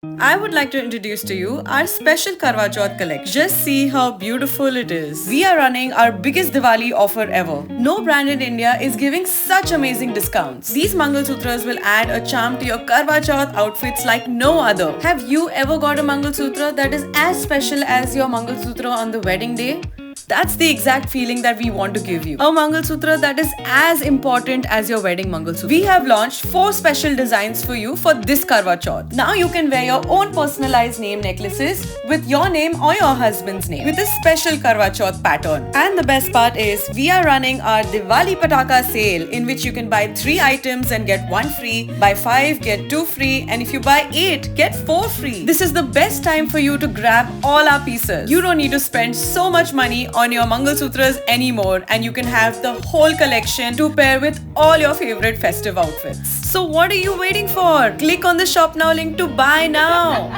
I would like to introduce to you our special Karwa Chauth collection. Just see how beautiful it is. We are running our biggest Diwali offer ever. No brand in India is giving such amazing discounts. These Mangalsutras will add a charm to your Karwa Chauth outfits like no other. Have you ever got a Mangalsutra that is as special as your Mangalsutra on the wedding day? That's the exact feeling that we want to give you. A Mangalsutra that is as important as your wedding Mangalsutra. We have launched 4 special designs for you for this Karwa Chauth. Now you can wear your own personalized name necklaces with your name or your husband's name with a special Karwa Chauth pattern. And the best part is we are running our Diwali Pataka sale in which you can buy 3 items and get 1 free, buy 5 get 2 free, and if you buy 8 get 4 free. This is the best time for you to grab all our pieces. You don't need to spend so much money on your Mangalsutras anymore, and you can have the whole collection to pair with all your favorite festive outfits. So what are you waiting for? Click on the shop now link to buy now.